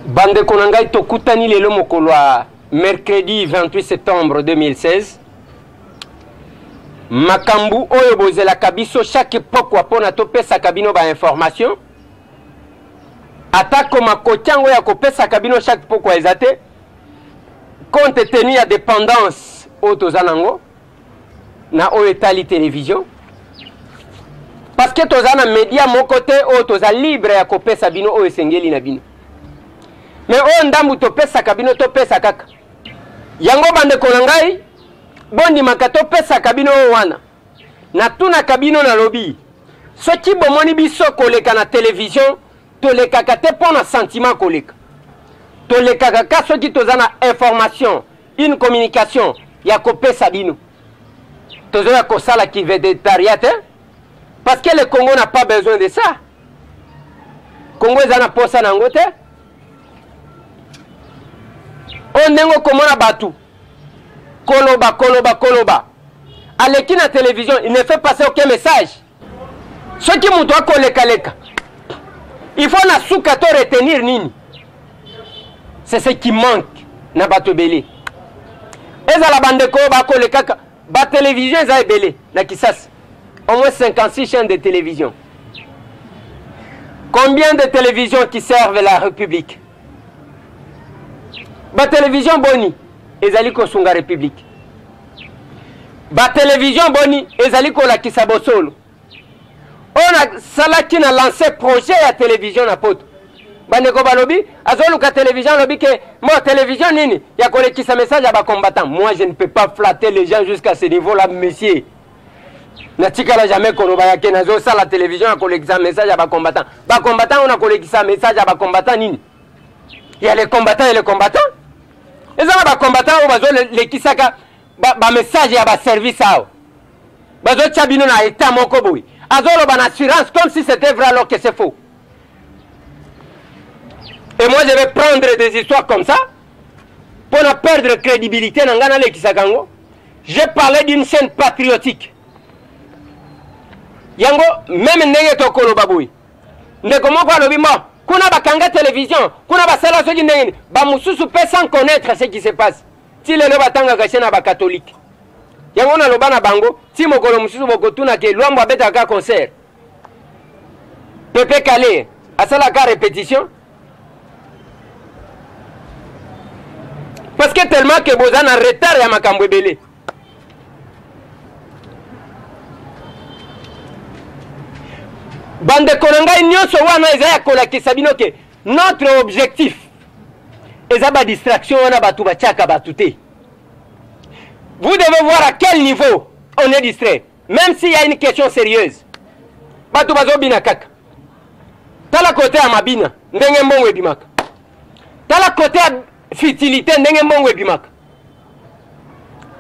Bande konangai tokutani lelo mokolo mercredi 28 septembre 2016. Makambu oyo bozela kabiso chaque pokwa pona topesa kabino ba information. Atako makochango ya kopesa kabino chaque pokwa ezate. Compte tenu ya dépendance otozanango na oyo etali télévision. Parce que tozana média mon côté otoza libre ya kopesa bino oyo esengeli na bino. Mais on ndambu topesa kabino topesa kaka. Yango bande konangai bondi makato pesa kabino wana. Na tuna kabino na lobby. Soki bomoni biso koleka na télévision, toleka kate pona sentiment koleka. Toleka kaka soki tozana information, une communication ya kopesa bino. Tozoya kosala ki végétariat parce que le Congo n'a pas besoin de ça. Congo ezana posa nango te. On nengo komona batu. Koloba. Aleki na télévision, il ne fait passer aucun message. Ce qui m'a koleka. Il faut na soukato retenir nini. C'est ce qui manque na batu belé. Eza la bande ko ba koleka ba télévision eza belé na Kisasa. Au moins 56 chaînes de télévision. Combien de télévisions qui servent la République? Ba télévision boni ezali kosunga République. Ba télévision boni ezali kola kisabosolo. On a salaki na lancé projet ya télévision na poto. Bandeko balobi azoluka télévision lobi ke moi télévision nini ya kolekisa message à ba combattant. Moi je ne peux pas flatter les gens jusqu'à ce niveau là monsieur. Natikala jamais koloba yake nazo sala la télévision a kolekisa message à ba combattant. Ba combattant on a kolekisa message à ba combattant nini? Il y a les combattants et les combattants. Et ça va combattant ou bazo les kisaka ba message ya ba service ao. Bazo tchabino na état moko boui. Azolo ban assurance comme si c'était vrai alors que c'est faux. Et moi je vais prendre des histoires comme ça pour ne perdre crédibilité na ngana le kisakango. J'ai parlé d'une chaîne patriotique. Yango même ndenge to koloba boui. Ndeko moko alobi mo kuna bakanga télévision, kuna basala soki ndenge ba mususu pe sans connaître ce qui se passe. Ti lelo batanga ka chaîne ba catholique. Yango na loba na bango, ti mokolo mususu bokotuna ke lwambo abeta ka concert. Pepe Kale, asala ka répétition. Parce que tellement que bozana retard ya makambo ebele. Bande konanga nyonso wana ezaya kolakisa bino ke notre objectif eza ba distraction wana batu bachaka batute. Vous devez voir à quel niveau on est distrait, même s'il y a une question sérieuse. Batu bazo bina kaka. Tala côté ya mabina ndenge mbongo ebimaka. Tala côté ya futilité ndenge mbongo ebimaka.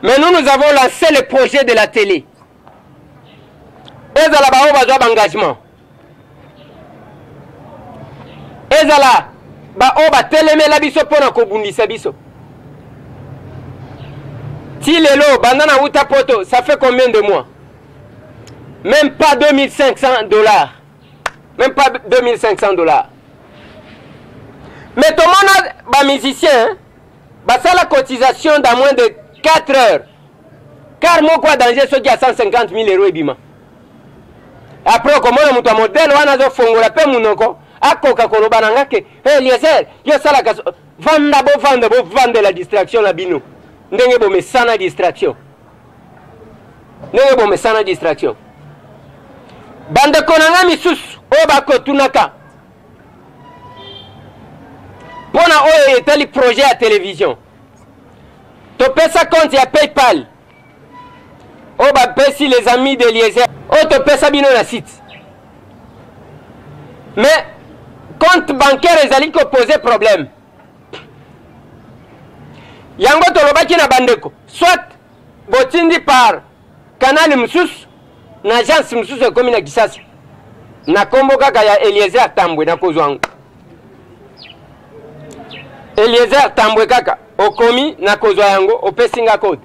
Mais nous avons lancé le projet de la télé. Ezala ba bazo engagement. Ezala ba oba telemela biso pona kobundisa biso. Ti lelo bandana uta poto, ça fait combien de mois? Même pas $2500. Même pas $2500. Mais tout le monde ba musicien ba ça la cotisation d'à moins de 4 heures. Car moi quoi danger ceux qui a 150 000 € ebima. Après comment on monte modèle wana zo fongola pe munoko. Akoka koloba nanga ke Eliezer yo sala ka vendre la distraction la bino ndenge bo mesana distraction bande konanga misusu o bako tunaka pona oyo etali projet à télévision to pesa compte ya PayPal o ba pesi les amis d'Eliezer o to pesa bino na site mais compte bancaire ezali ko poser problème. Yango tolobaki na bandeko. Soit botindi par canal mususu na agence mususu comme na Kisasa. Na kombo kaka ya Eliezer Tambwe na kozwangu. Eliezer Tambwe kaka okomi na kozwa yango opesinga code.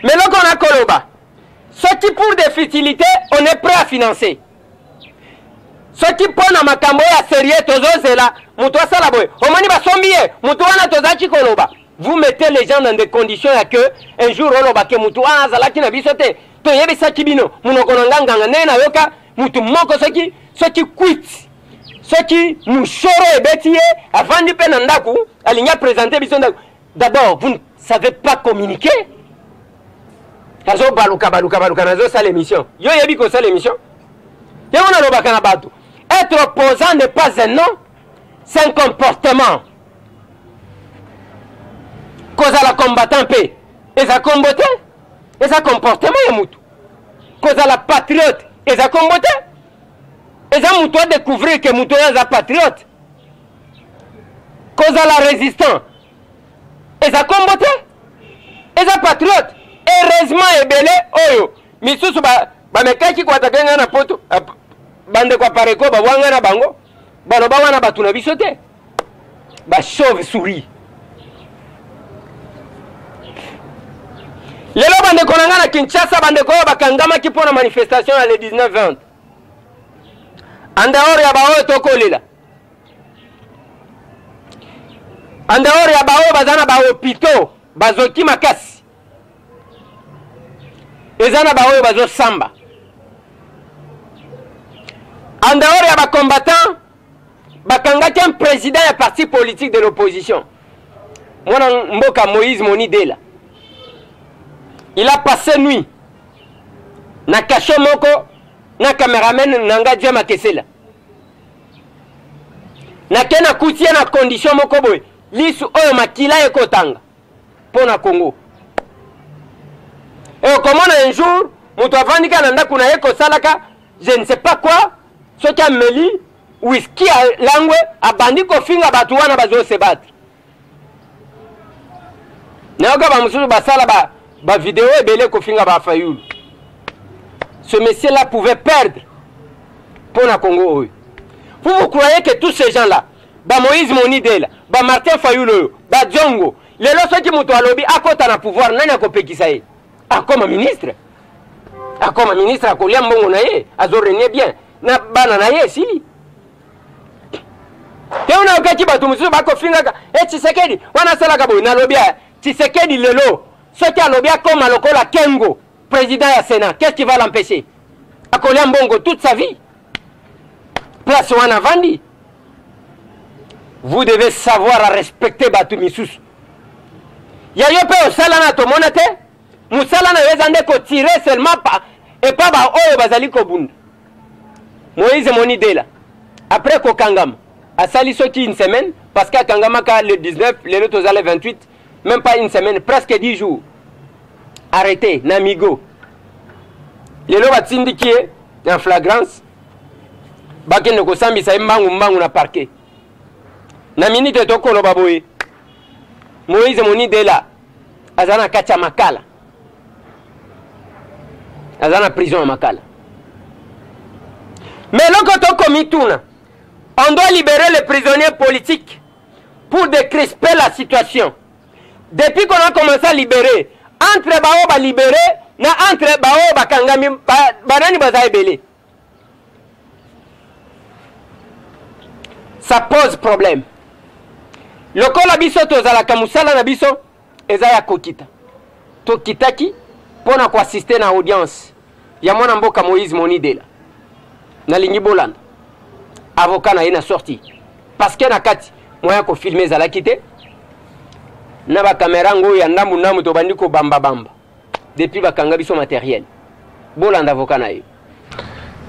Mais loko na koloba. Ce qui pour des futilités, on est prêt à financer. soki pona makambo ya sérieux tozozela mutu asala boye omoni basombi ye mutu wana tozachi koloba. Vous mettez les gens dans des conditions à que un jour oloba ke mutu wana azalaki na biso te toyebisaki bino munoko na nganga ndenge na yoka mutu moko soki quit soki mushoro ebeti ye avandi pe na ndaku alinga présenter biso ndaku. D'abord vous ne savez pas communiquer. Kazo baluka nazo sa l'émission. Yo yebi ko sa l'émission. Yo na lobaka na bato. Être opposant n'est pas un nom, c'est un comportement. Cause à la combattant paix. Et ça combattant. Et ça comportement ya mutu. Cause à la patriote. Et ça combattant. Et ça mutu a découvrir que mutu est un patriote. Cause à la résistant. Et ça combattant. Et ça patriote. Heureusement ebele oyo misusu ba mekaki kwa takenga na poto bande kwa pareko ba wanga na bango bano ba wana batu na biso te ba chauve souris lelo bande konanga na Kinshasa bande ko bakangama ki pona manifestation ya le 19-20 andaor ya baoyo tokolela andaor ya baoyo bazana ba hôpitaux bazoki makasi ezana baoyo bazo samba en dehors ya ba combattant bakangaki un président ya parti politique de l'opposition mwana mboka Moïse Monidela. Il a passé nuit na kasho moko na cameraman nanga Jema Kesela na kena kutia na condition moko boy lisu oyo makila ekotanga pona Congo. Et comment un jour, Moutouavandi Kananda Kunayeko Salaka, je ne sais pas quoi, ce qui a meli, whisky à langue, a bandi kofinga batouana bazo se battre. Naoka Bamusu Basala ba vidéo et belé kofinga ba fayoul. Ce monsieur-là pouvait perdre pour la Congo. Vous croyez que tous ces gens-là, ba Moïse Monidela, ba Martin Fayoul, ba Djongo, les lois qui Moutoualobi, à côté na pouvoir, n'a pas qui ça est. Comme ministre à kolia mbongo na ye azorenie bien na bana na ye sili te una okati batu mususu bako finga Tshisekedi wana sala kabo na lobia Tshisekedi lelo soki alobia comme lokola Kengo président ya Sénat, qu'est-ce qui va l'empêcher a kolia mbongo toute sa vie place wana vandi. Vous devez savoir à respecter batu misusu ya yo pe osala na to monate Moussala na yezande ko tirer seulement pas et pas ba oyo bazali ko bunda. Moïse Monidela après ko kangama a sali soti une semaine parce que kangama ka le 19 le autres le 28 même pas une semaine presque 10 jours arrêté namigo lelo batindi kie en flagrance bakene ko sambisa mbangu na parquet na minute to ko lo baboye Moïse Monidela azana kacha makala azana prison à Makala. Mais lorsqu'on commis tout, on doit libérer les prisonniers politiques pour décrisper la situation. Depuis qu'on a commencé à libérer, entre Bao va libérer, na entre Bao va kangami, banani baza ebele. Ça pose problème. Le kola biso tozala kamusala na biso ezaya kokita. To kitaki pona ko assister na audience. Ya mwana mboka Moïse Monidela na lingi bolanda avocat na yena sorti parce que na kati moya ko filmer za la kité na ba caméra ngo ya ndamu to bandiko bamba depuis ba kanga biso matériel bolanda avocat na ye.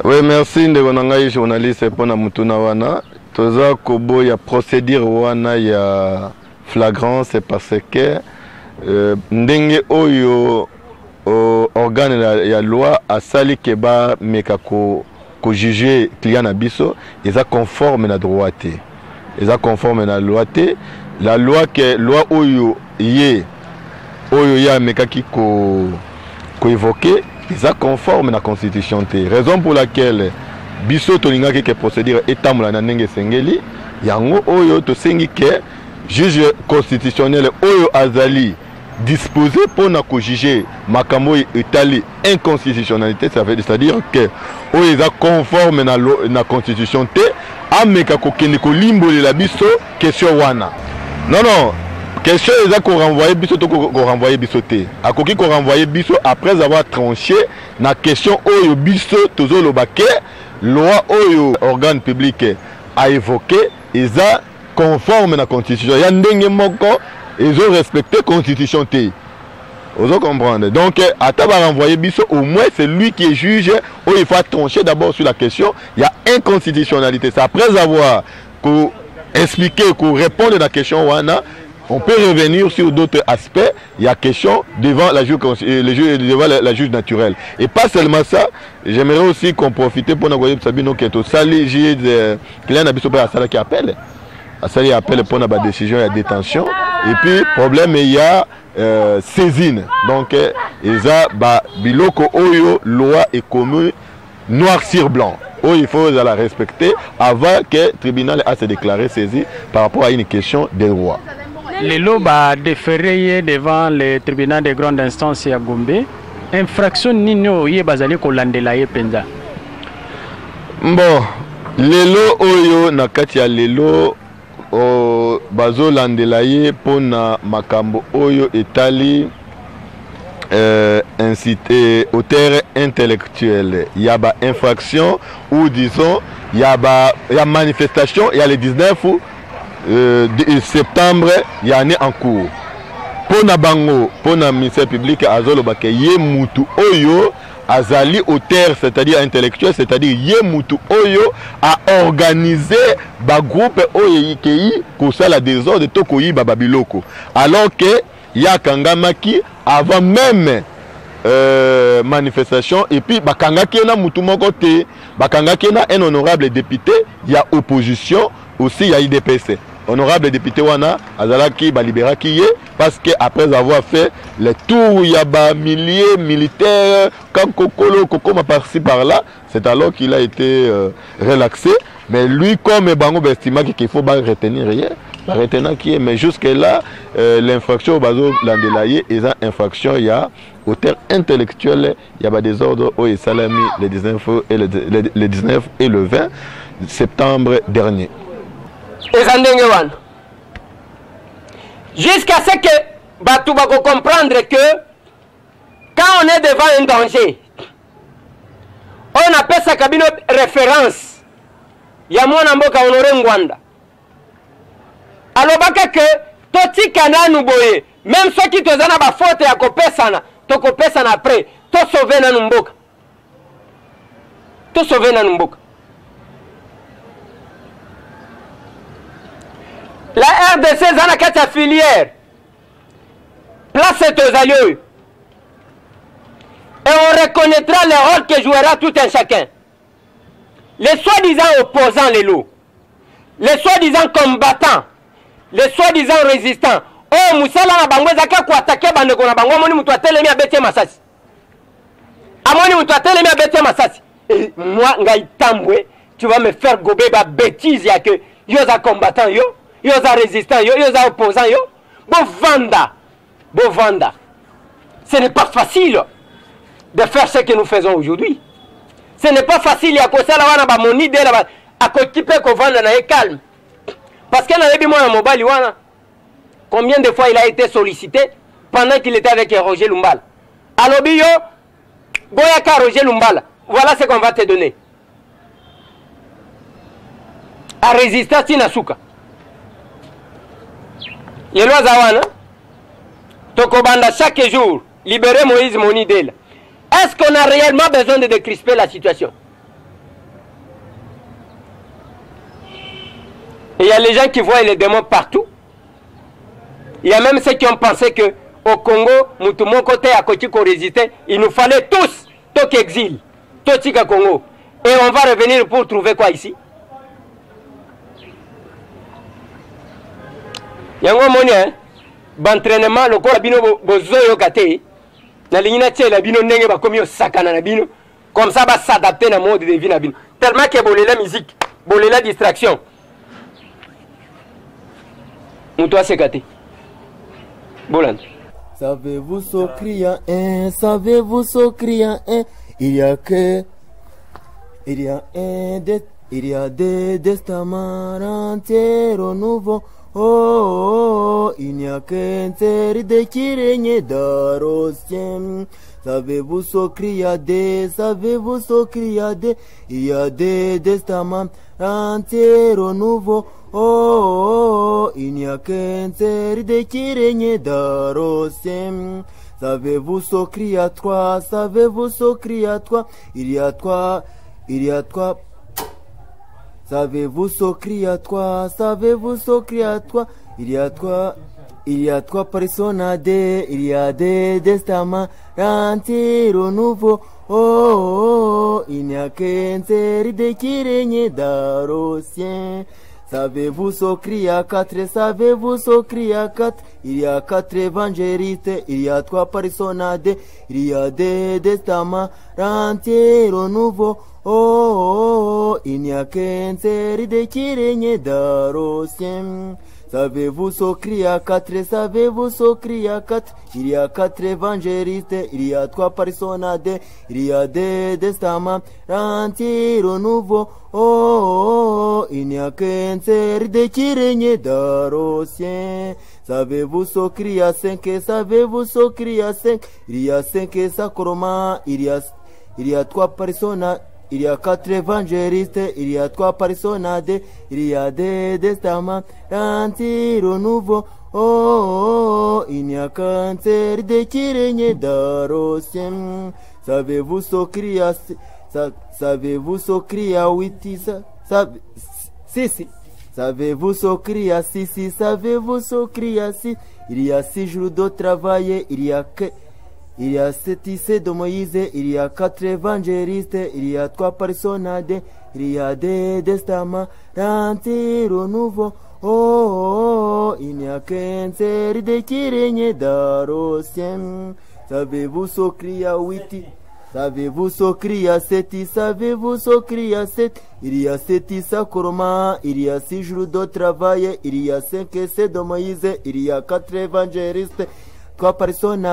Oui, merci ndeko nangai journaliste pona mutuna wana toza kobo ya procédure wana ya flagrance parce que ndenge oyo organe ya loi asali ke ba meka ko juger client na biso eza conforme na droit te eza conforme na loi te la loi que loi oyo ya meka ki ko évoquer eza conforme na constitution te raison pour laquelle biso tolinga ke procédure etamula na ndenge sengeli yango oyo to sengi ke juge constitutionnel oyo azali disposé pour nous juger makambo etali inconstitutionnalité, c'est-à-dire que ils sont conforme à la constitution te ameka kokende ko limbolela biso question wana. Non, question est qu'on renvoyer biso to ko renvoyer biso te. Akoki ko renvoyer biso après avoir tranché na question oyo biso tozo lobake loi oyo organe public a évoqué ils a conforme à la constitution. Ya ndenge moko ils ont respecté la constitution. Vous comprenez? Donc, à tabac renvoyer biso, au moins c'est lui qui est juge. Où il faut trancher d'abord sur la question. Il y a inconstitutionnalité. C'est après avoir expliqué, répondre à la question, on peut revenir sur d'autres aspects. Il y a question devant la juge naturelle. Et pas seulement ça, j'aimerais aussi qu'on profite pour nous voir Sabino qui est au sali, qu'il y a un abisso qui appelle. Ça y appelle pour la décision et la détention. Et puis, problème, il y a saisine. Donc, il y a biloko oyo, loi et commune, noir sur blanc. Où il faut la respecter avant que le tribunal a se déclaré saisi par rapport à une question des droits. Les lois va déférer devant le tribunal de grande instance à Gombe. Infraction nino yé bazali ko landela ye penza. Bon, les lois oyo nakati ya lelo bazo landelaye pona makambo oyo etali incité auteur intellectuel. Il y a ba infraction ou disons il y a manifestation, il y a le 19 septembre, il y a en cours. Pona bango, pona ministère public azolo bake ye mutu oyo azali auteur, c'est-à-dire intellectuel, c'est-à-dire Yemutu Oyo a organisé ba groupe Oyo Ikei kosa la désordre tokoyi babiloko. Alors que ya kangamaki avant même manifestation et puis bakangaki na mutu moko te, bakangaki na un honorable député, il y a opposition aussi, il y a IDPC. Honorable député wana azalaki balibéraki ye parce que après avoir fait le tour il y a ba milliers militaires quand Koko m'a par-ci par-là, c'est alors qu'il a été relaxé. Mais lui comme bango estima qu'il faut pas retenir rien, pas retenir qui est, mais jusque là l'infraction au bazo landelaye et ça infraction il y a auteur intellectuel, il y a ba des ordres au salami le 19 et le 20 septembre dernier. Jusqu'à ce que Batou va comprendre que quand on est devant un danger, on appelle ça cabinet référence. Il y a mon amboka honoré Ngwanda. Alors que toti kana nuboye, même ceux qui te donnent ba faute ya kopesana, to kopesana après, to sauver na numboka. To sauver na numboka. La RDC zana kata filière. Place aux alliés. Et on reconnaîtra le rôle que jouera tout un chacun. Les soi-disant opposants, les loups. Les soi-disant combattants. Les soi-disant résistants. Oh, Moussala na bango zaka ko attaquer bandeko na bango moni mutu atelemi abete masasi. Amoni mutu atelemi abete masasi. Et moi ngai tambwe, tu vas me faire gober ba bêtise ya que yo za combattant yo. Yo za résistant, yo za opposant, yo. Bon vanda. Ce n'est pas facile de faire ce que nous faisons aujourd'hui. Ce n'est pas facile à cause de la wana mon idée là à côté ko vanda na calme. Parce que na yebi moi mobile wana combien de fois il a été sollicité pendant qu'il était avec Roger Lumbala. Alors bio boyaka Roger Lumbala. Voilà ce qu'on va te donner. À résister Tinasuka. Les lois Zawana, Tokobanda chaque jour, libérer Moïse Monidel. Est-ce qu'on a réellement besoin de décrisper la situation? Et il y a les gens qui voient les démons partout. Il y a même ceux qui ont pensé que au Congo, mon côté à côté qu'on résistait, il nous fallait tous, tout exil, tout Tika Congo. Et on va revenir pour trouver quoi ici? Yango monia d'entraînement le corps bino bozoyo kate na lingina tela bino ndenge ba komi osakana na bino comme ça va s'adapter na mode de vie na bino tellement que bolela musique bolela distraction muto asekate bolanda Savez-vous s'ocria un, savez-vous s'ocria un, il y a des testaments entiers nouveaux. Oh, il n'y a qu'un série de qui règne d'Arosien. Savez-vous s'ocria des, savez-vous s'ocria des, il y a des testaments entiers nouveaux. Oh, il n'y a qu'un série de qui règne d'Arosien. Savez-vous s'ocria trois, savez-vous s'ocria trois, il y a trois. Savez-vous s'ocria trois, savez-vous s'ocria trois, il y a trois personnes il y a des testaments entiers nouveaux. Oh, il n'y a qu'une série de qui règne d'Arosien. Savez-vous s'ocria quatre, savez-vous s'ocria quatre, il y a quatre évangélistes, il y a trois personnes il y a des testaments entiers nouveaux. Oh, il n'y a qu'une série de qui règne d'Arosien. Savez-vous s'ocria quatre, savez-vous s'ocria quatre, il y a quatre évangélistes, il y a trois personnes il y a des testaments entiers nouveaux. Oh, il n'y a qu'une série de qui règne d'Arosien. Savez-vous s'ocria cinq, savez-vous s'ocria cinq, il y a cinq sacrements, il y a trois personnes. Il y a quatre évangélistes, il y a trois personnes il y a des testaments entiers nouveaux. Oh, il n'y a qu'un série de qui règne d'Arosien. Savez-vous s'ocria, savez-vous s'ocria huit, six, savez-vous s'ocria six, savez-vous s'ocria six, il y a 6 jours de travail, il y a 7 lycées de Moïse, il y a 4 évangélistes, il y a 3 personnes il y a des testaments entiers nouveaux. Oh, il n'y a qu'une série de qui règne d'Arosien. Savez-vous s'ocria huit, savez-vous s'ocria sept, savez-vous s'ocria sept, il y a 7 sacrements, il y a 6 jours de travail, il y a 5 lycées de Moïse, il y a 4 évangélistes, 3 personnes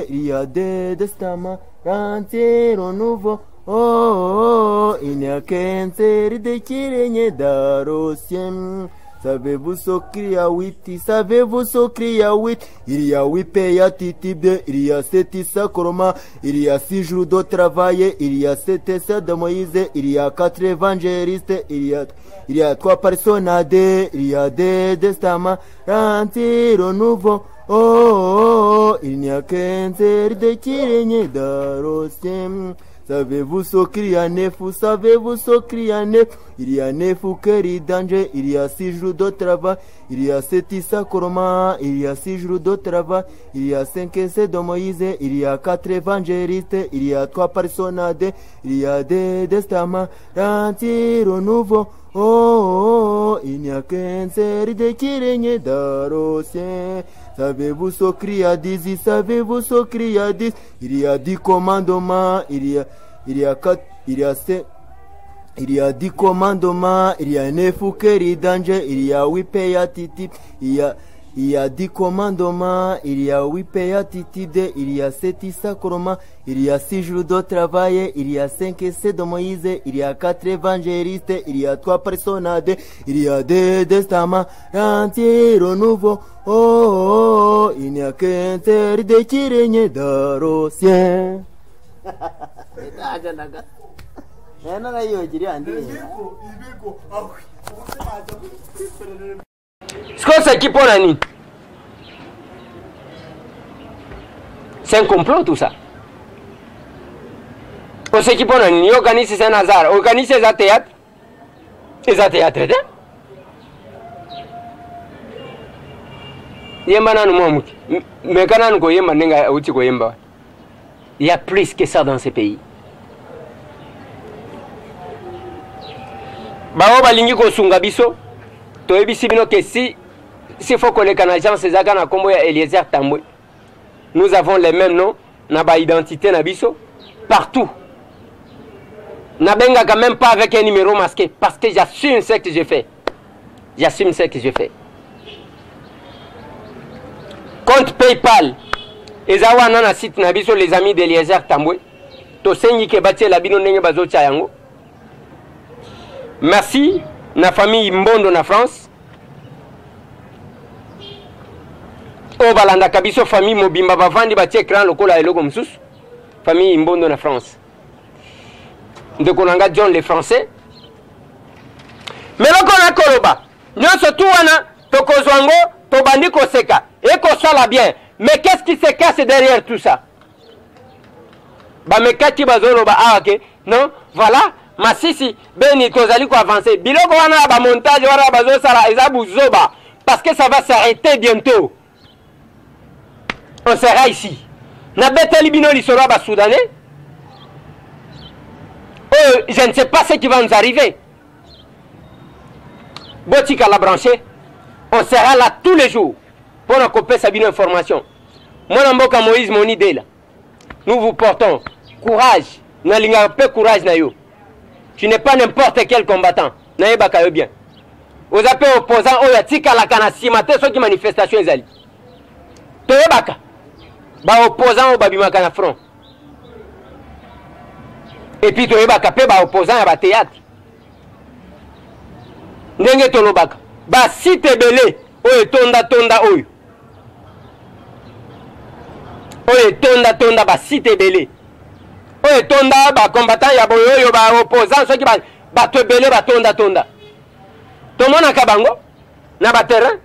il y a des testaments entiers nouveaux. Oh, il n'y a qu'une série de qui règne d'Arosien. Savez-vous s'ocria huit, savez-vous s'ocria huit, il y a 8 pays à Titibé, il y a 7 sacrements, il y a 6 jours de travail, il y a 7 essais de Moïse, il y a 4 évangélistes, il y a 3 personnes il y a des testaments entiers nouveaux. Oh, il n'y a qu'une série de qui règne d'Arosien. Savez-vous s'ocria neuf, savez-vous s'ocria neuf, il y a 9 cœurs d'ange, il y a 6 jours de travail, il y a 7 sacrements, il y a 6 jours de travail, il y a 5 essais de Moïse, il y a 4 évangélistes, il y a 3 personnes il y a des testaments entiers nouveaux. Oh, il n'y a qu'une série de qui règne d'Arosien. Savez-vous s'ocria 10, savez-vous s'ocria 10, il y a 10 commandements, il y a 10 commandements, il y a 9 cœurs d'ange, il y a 8 pays à Titib, il y a 10 commandements, il y a 8 pays à Titib, il y a 7 sacrements, il y a 6 jours de travail, il y a 5 essais de Moïse, il y a 4 évangélistes, il y a 3 personnes il y a des testaments entiers nouveaux. Oh, il n'y a qu'un série de qui règne d'Arosien. C'est qui pour l'année? C'est un complot tout ça. C'est qui pour l'année? Il organise un hasard, organise un théâtre. C'est un théâtre, hein? Il y a plus que ça dans ces pays. S'il faut qu'on ait une agence, nous avons les mêmes noms, notre identité partout. Nous n'avons quand même pas avec un numéro masqué parce que j'assume ce que je fais. J'assume ce que je fais. Compte PayPal, eza wana na site na biso les amis d'Eliezer Tambwe tosengi ke batiela bino ndenge bazotia yango. Merci na famille Mbondo na France o balanda kabiso famille Mobimba bavandi batie écran lokola eloko msusu famille Mbondo na France ndeko nanga John les Français mais lokola koloba nyonso tu wana tokozwango tobandi koseka et kosala bien. Mais qu'est-ce qui se cache derrière tout ça? Bamekati bazoloba ok non voilà masisi beni tozali ko avancer biloko wana ba montage wana bazo sala ezabu zoba parce que ça va s'arrêter bientôt. On sera ici. Na beteli bino lisoro ba soudanais. Oh, je ne sais pas ce qui va nous arriver. Botika la brancher. On sera là tous les jours pour nous couper sa bino information. Moi Mboka Moïse mon idée là. Nous vous portons courage. Nalinga peu courage na yo. Tu n'es pas n'importe quel combattant. Naïba kayo bien. Aux appels opposants, oh yatika la kanasima te ceux qui manifestation ezali. Toyebaka. Ba opposant au babimaka na front. Et puis toyebaka pe ba opposant ya ba théâtre. Ndenge tolobaka. Ba site belé oyo tonda oyo. Oyo tonda ba site belé. Oyo tonda ba combattant ya boyo ba opposant ceux qui ba to belé ba tonda. Tomona kabango na ba terrain.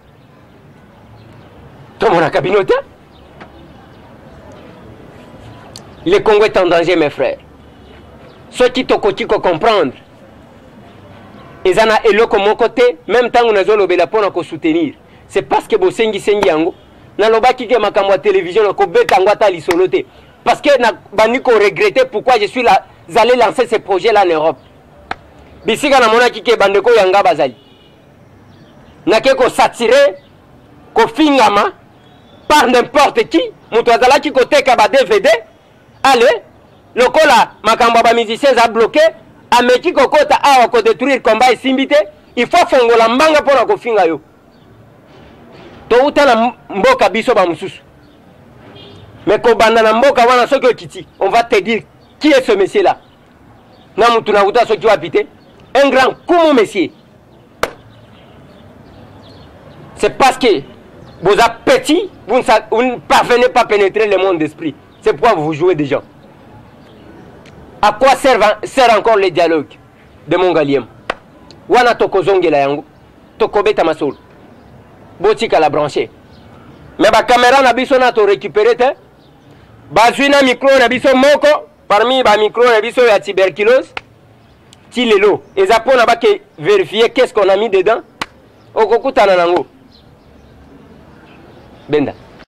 Tomona kabinote. Le Congo est en danger mes frères. Ceux qui tokoti ko comprendre. Ezana eloko mon côté même temps on a zolobela pona ko soutenir. C'est parce que bosengi sengi yango na lobaki ke makambo ya télévision ko beta ngwata lisoloté parce que na bani ko regretter pourquoi je suis là allé lancer ce projet là en Europe. Bisika na mona kike bandeko yanga bazali. Na ke ko satirer ko fingama par n'importe qui, mutu azalaki ko teka ba DVD. Allez, lokola makambo ba musiciens a bloqué, ameki kokota awa ko détruire combat simbité, il faut fongola mbanga pona ko finga yo. To utana mboka biso ba mususu. Mais ko banda na mboka wana soki okiti, on va te dire qui est ce monsieur là. Na mutu na uta soki wapité, un grand kumu monsieur. C'est parce que vous êtes petit, vous ne parvenez pas à pénétrer le monde d'esprit. C'est pourquoi vous jouez des gens. À quoi sert encore le dialogue de Mongaliem? Wana toko zongela yango, toko beta masol. Botika la brancher. Mais ba caméra na biso na to récupérer te. Ba zuina micro na biso moko, parmi ba micro na biso ya tuberculose. Ti lelo, ezapo na ba ke vérifier qu'est-ce qu'on a mis dedans. Okokutana nango. Benda.